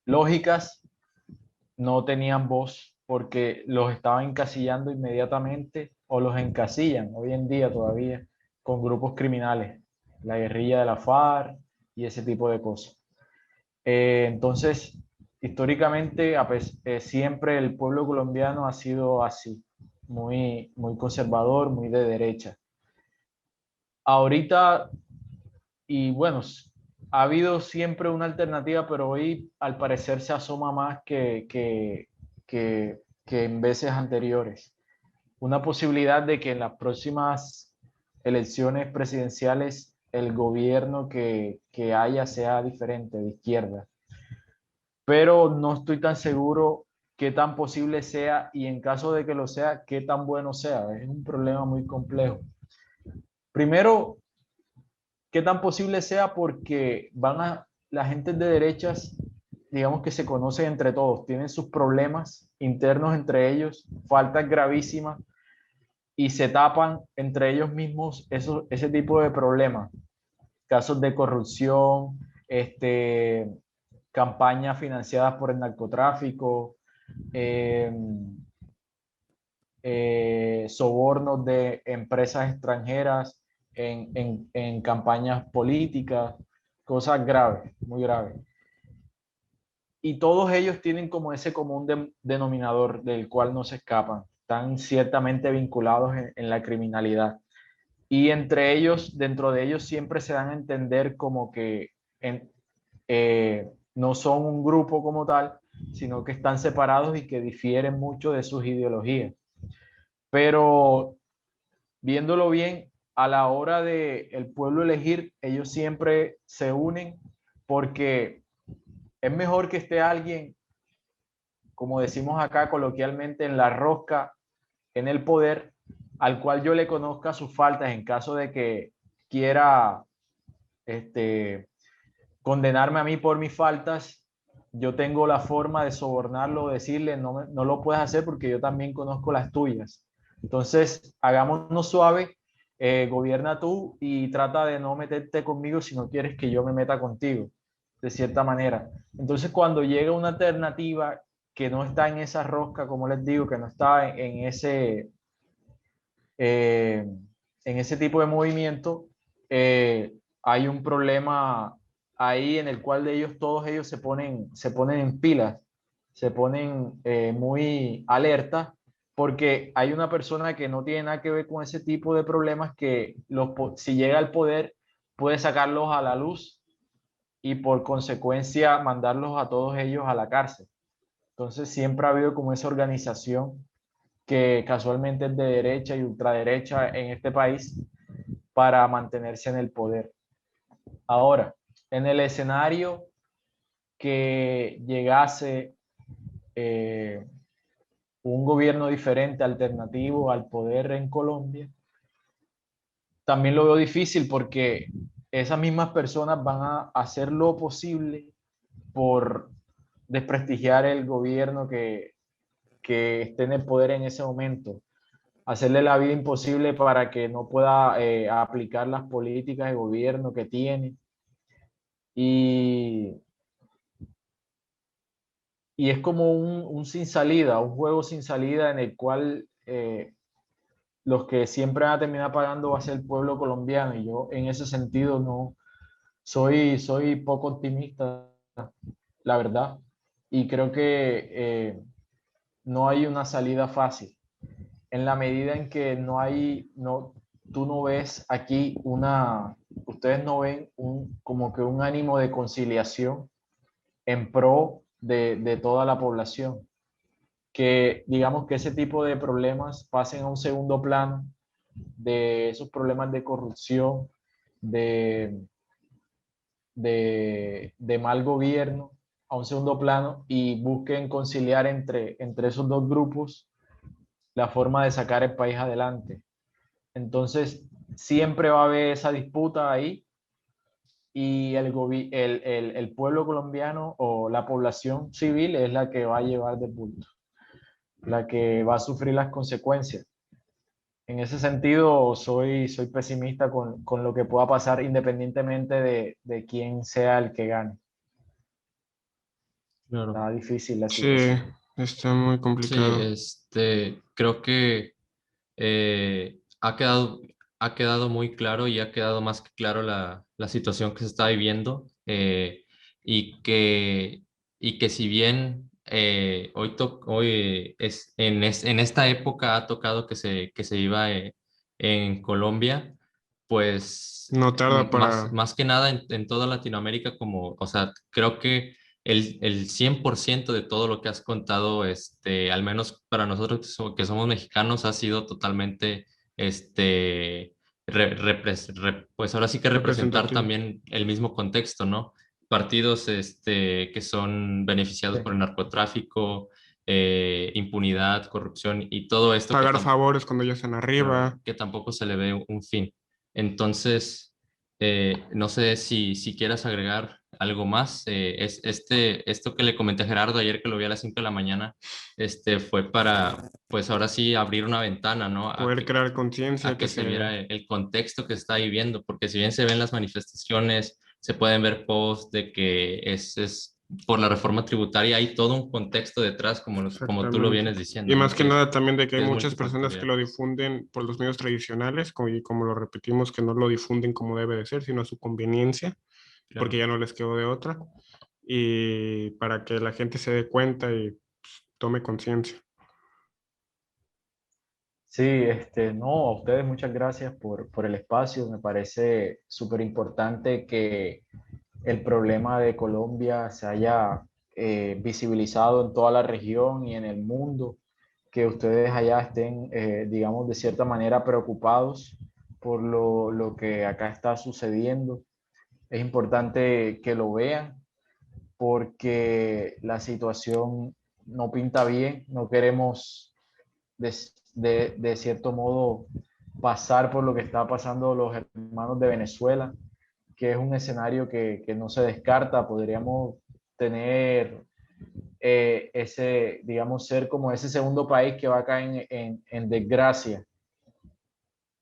lógicas, no tenían voz porque los estaban encasillando inmediatamente o los encasillan hoy en día todavía con grupos criminales, la guerrilla de la FARC y ese tipo de cosas. Entonces, históricamente, siempre el pueblo colombiano ha sido así, muy, muy conservador, muy de derecha. Ahorita, y bueno, ha habido siempre una alternativa, pero hoy al parecer se asoma más que en veces anteriores. Una posibilidad de que en las próximas elecciones presidenciales el gobierno que haya sea diferente, de izquierda. Pero no estoy tan seguro qué tan posible sea y en caso de que lo sea, qué tan bueno sea. Es un problema muy complejo. Primero, qué tan posible sea porque la gente de derechas, digamos que se conocen entre todos, tienen sus problemas internos entre ellos, faltas gravísimas y se tapan entre ellos mismos ese tipo de problemas. Casos de corrupción, campañas financiadas por el narcotráfico, sobornos de empresas extranjeras en campañas políticas, cosas graves, muy graves. Y todos ellos tienen como ese común denominador del cual no se escapan, están ciertamente vinculados en la criminalidad. Y entre ellos, dentro de ellos siempre se dan a entender como que no son un grupo como tal, sino que están separados y que difieren mucho de sus ideologías. Pero viéndolo bien, a la hora de el pueblo elegir, ellos siempre se unen porque es mejor que esté alguien, como decimos acá coloquialmente, en la rosca, en el poder, al cual yo le conozca sus faltas en caso de que quiera condenarme a mí por mis faltas. Yo tengo la forma de sobornarlo, decirle, no lo puedes hacer porque yo también conozco las tuyas. Entonces, hagámonos suave, gobierna tú y trata de no meterte conmigo si no quieres que yo me meta contigo, de cierta manera. Entonces, cuando llega una alternativa que no está en esa rosca, como les digo, que no está eh, en ese tipo de movimiento, hay un problema ahí en el cual todos ellos se ponen en pilas, se ponen muy alerta, porque hay una persona que no tiene nada que ver con ese tipo de problemas que si llega al poder puede sacarlos a la luz y por consecuencia mandarlos a todos ellos a la cárcel. Entonces siempre ha habido como esa organización que casualmente es de derecha y ultraderecha en este país para mantenerse en el poder. Ahora, en el escenario que llegase un gobierno diferente, alternativo al poder en Colombia, también lo veo difícil porque esas mismas personas van a hacer lo posible por desprestigiar el gobierno que esté en el poder en ese momento, hacerle la vida imposible para que no pueda aplicar las políticas de gobierno que tiene. Y, y es como un sin salida, un juego sin salida en el cual los que siempre van a terminar pagando va a ser el pueblo colombiano. Y yo en ese sentido no soy poco optimista, la verdad. Y creo que no hay una salida fácil. En la medida en que tú no ves aquí ustedes no ven como que un ánimo de conciliación en pro de toda la población, que digamos que ese tipo de problemas pasen a un segundo plano, de esos problemas de corrupción, de, de mal gobierno, a un segundo plano y busquen conciliar entre esos dos grupos la forma de sacar el país adelante. Entonces, siempre va a haber esa disputa ahí y el pueblo colombiano o la población civil es la que va a llevar de punto, la que va a sufrir las consecuencias. en ese sentido soy pesimista con lo que pueda pasar independientemente de quién sea el que gane. Claro. Está difícil la Sí, situación. está muy Sí, complicado. creo que eh, ha quedado, ha quedado muy claro y ha quedado más que claro la situación que se está viviendo, y que si bien hoy en esta época ha tocado que se viva en Colombia, pues No tarda para... más que nada en toda Latinoamérica, como, o sea, creo que el 100% de todo lo que has contado, al menos para nosotros que somos mexicanos, ha sido totalmente, pues ahora sí que representar representativo. también el mismo contexto, ¿no? Partidos, que son beneficiados Sí. por el narcotráfico, impunidad, corrupción y todo esto Pagar favores cuando ya están claro, arriba. que tampoco se le ve un fin. Entonces, no sé si quieras agregar algo más. Esto que le comenté a Gerardo ayer que lo vi a las 5 de la mañana, fue para, pues ahora sí, abrir una ventana, ¿no? Poder crear conciencia A que que se se... viera el contexto que está viviendo, porque si bien se ven las manifestaciones, se pueden ver posts de que es por la reforma tributaria, hay todo un contexto detrás, como tú lo Exactamente. vienes Y diciendo, más ¿no? que nada también de que hay Que es muchas personas que multifactorial. lo difunden por los medios tradicionales, y como lo repetimos, que no lo difunden como debe de ser, sino a su conveniencia, porque Claro. ya no les quedó de otra. Y para que la gente se dé cuenta y pues, tome conciencia. Sí, no, a ustedes muchas gracias por el espacio. Me parece súper importante que el problema de Colombia se haya visibilizado en toda la región y en el mundo, que ustedes allá estén, digamos, de cierta manera preocupados por lo que acá está sucediendo. Es importante que lo vean porque la situación no pinta bien, no queremos de cierto modo pasar por lo que está pasando los hermanos de Venezuela, que es un escenario que no se descarta. Podríamos tener ese, digamos, ser como ese segundo país que va a caer en desgracia.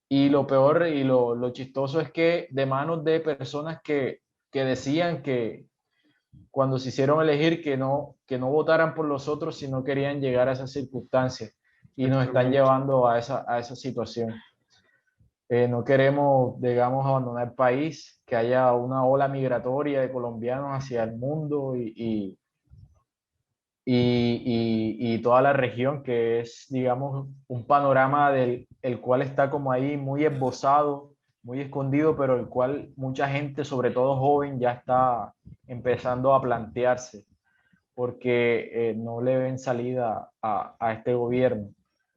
Y lo peor y lo chistoso es que de manos de personas que decían que cuando se hicieron elegir que no votaran por los otros si no querían llegar a esas circunstancias y nos están Exactamente. llevando a esa situación. No queremos, digamos, abandonar el país, que haya una ola migratoria de colombianos hacia el mundo y toda la región, que es, digamos, un panorama del el cual está como ahí muy esbozado, muy escondido, pero el cual mucha gente, sobre todo joven, ya está empezando a plantearse, porque no le ven salida a este gobierno.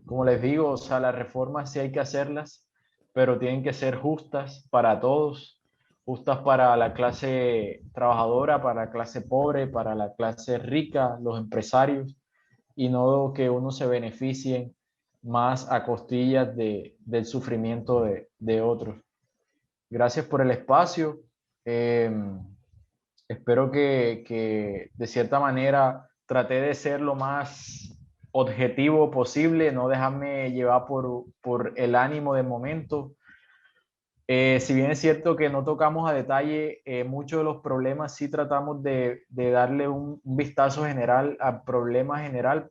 Como les digo, o sea, las reformas sí hay que hacerlas, pero tienen que ser justas para todos, justas para la clase trabajadora, para la clase pobre, para la clase rica, los empresarios, y no que uno se beneficie más a costillas del sufrimiento de otros. Gracias por el espacio. Eh, Espero que de cierta manera traté de ser lo más objetivo posible, no dejarme llevar por el ánimo del momento. Si bien es cierto que no tocamos a detalle muchos de los problemas, sí tratamos de darle un vistazo general al problema general,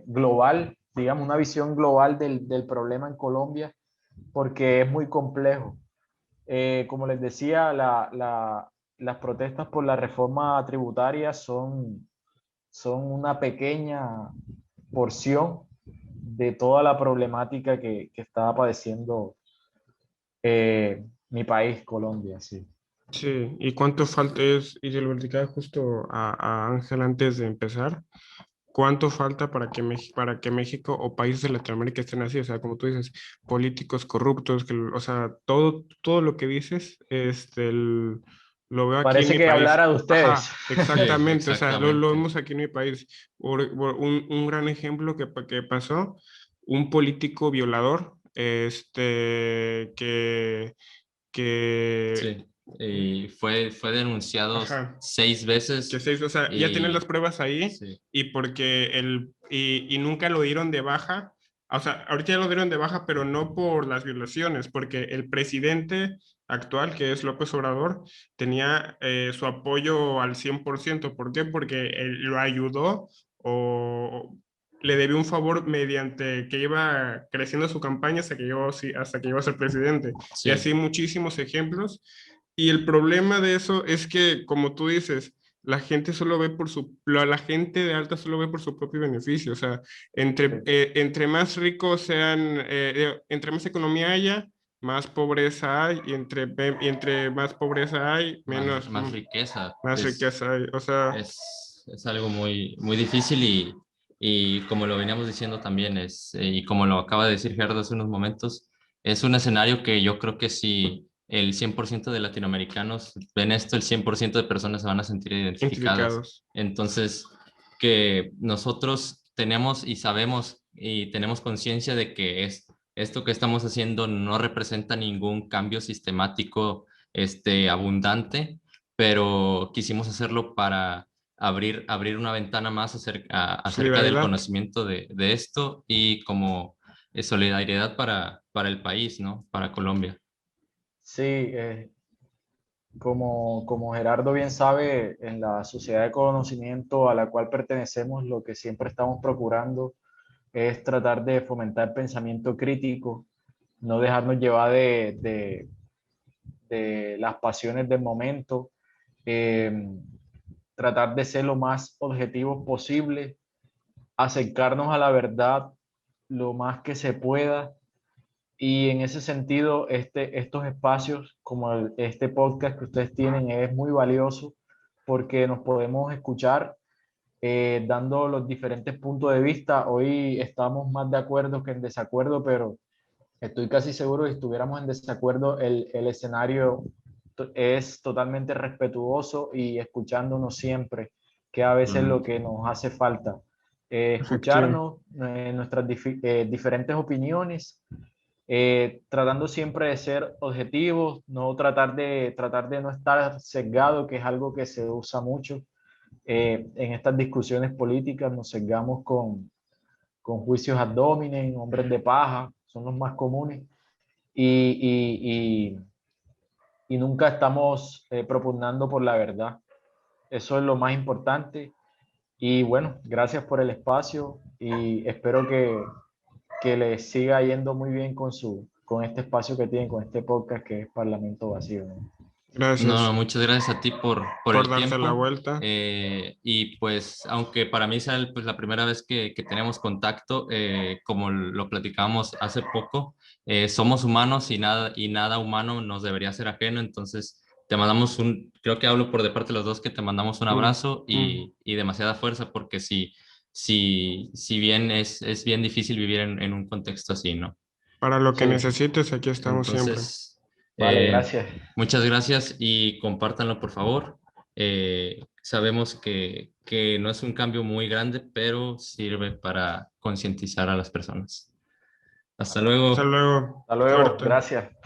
global, digamos, una visión global del problema en Colombia, porque es muy complejo. Como les decía, las protestas por la reforma tributaria son una pequeña porción de toda la problemática que está padeciendo mi país, Colombia, sí. Sí, ¿y cuánto falta es, y se lo platicaba justo a Ángel antes de empezar, cuánto falta para que México o países de Latinoamérica estén así? O sea, como tú dices, políticos corruptos, o sea, todo lo que dices, lo veo aquí en Parece mi que país. hablara de ustedes. Ajá, Sí, exactamente, o sea, lo exactamente. vemos aquí en mi país. Un gran ejemplo que pasó, un político violador, que Sí. Y fue denunciado ajá, 6 veces o sea, ya tienen las y pruebas ahí sí, y porque y nunca lo dieron de baja o sea, ahorita ya lo dieron de baja, pero no por las violaciones, porque el presidente actual, que es López Obrador, tenía su apoyo al 100%. ¿Por qué? Porque él lo ayudó o le debió un favor mediante que iba creciendo su campaña hasta que llegó, sí, hasta que llegó a ser presidente. Y Sí, así muchísimos ejemplos. Y el problema de eso es que, como tú dices, la gente solo ve la gente de alta solo ve por su propio beneficio. O sea, Sí, entre más ricos sean, entre más economía haya, más pobreza hay, y entre más pobreza hay, más riqueza. más riqueza hay. O sea, Es algo muy, muy difícil y como lo veníamos diciendo también, y como lo acaba de decir Gerardo hace unos momentos, es un escenario que yo creo que si el 100% de latinoamericanos ven esto, el 100% de personas se van a sentir identificadas. identificados. Entonces, que nosotros tenemos y sabemos y tenemos conciencia de que esto que estamos haciendo no representa ningún cambio sistemático, abundante, pero quisimos hacerlo para abrir una ventana más acerca del Solidaridad. conocimiento de esto y como solidaridad para el país, ¿no? Para Colombia. sí, como Gerardo bien sabe, en la sociedad de conocimiento a la cual pertenecemos, lo que siempre estamos procurando es tratar de fomentar pensamiento crítico, no dejarnos llevar de las pasiones del momento, eh, tratar de ser lo más objetivos posible, acercarnos a la verdad lo más que se pueda. Y en ese sentido, estos espacios como este podcast que ustedes tienen es muy valioso porque nos podemos escuchar dando los diferentes puntos de vista. Hoy estamos más de acuerdo que en desacuerdo, pero estoy casi seguro que si estuviéramos en desacuerdo, el escenario es totalmente respetuoso y escuchándonos siempre, que a veces es lo Totalmente. que nos hace falta. Efectivo. Escucharnos nuestras diferentes opiniones, tratando siempre de ser objetivos, no tratar de no estar sesgado, que es algo que se usa mucho en estas discusiones políticas. Nos sesgamos con juicios ad hominem, hombres de paja, son los más comunes, y, y, y nunca estamos propugnando por la verdad. Eso es lo más importante. Y bueno, gracias por el espacio y espero que les siga yendo muy bien con este espacio que tienen, con este podcast que es Parlamento Vacío, ¿no? No, no, Gracias muchas gracias a ti por por el darse la tiempo. vuelta. Y pues, aunque para mí sea pues, la primera vez que tenemos contacto, como lo platicamos hace poco, somos humanos y nada humano nos debería ser ajeno. Entonces, te mandamos creo que hablo por de parte de los dos, que te mandamos un Mm, abrazo mm. y demasiada fuerza, porque si bien es bien difícil vivir en un contexto así, ¿no? Para lo que Sí, necesites, aquí estamos siempre. Entonces, vale, eh, gracias. muchas gracias y compártanlo, por favor. Sabemos que no es un cambio muy grande, pero sirve para concientizar a las personas. Hasta Hasta luego. luego. Hasta luego, Suerte. gracias.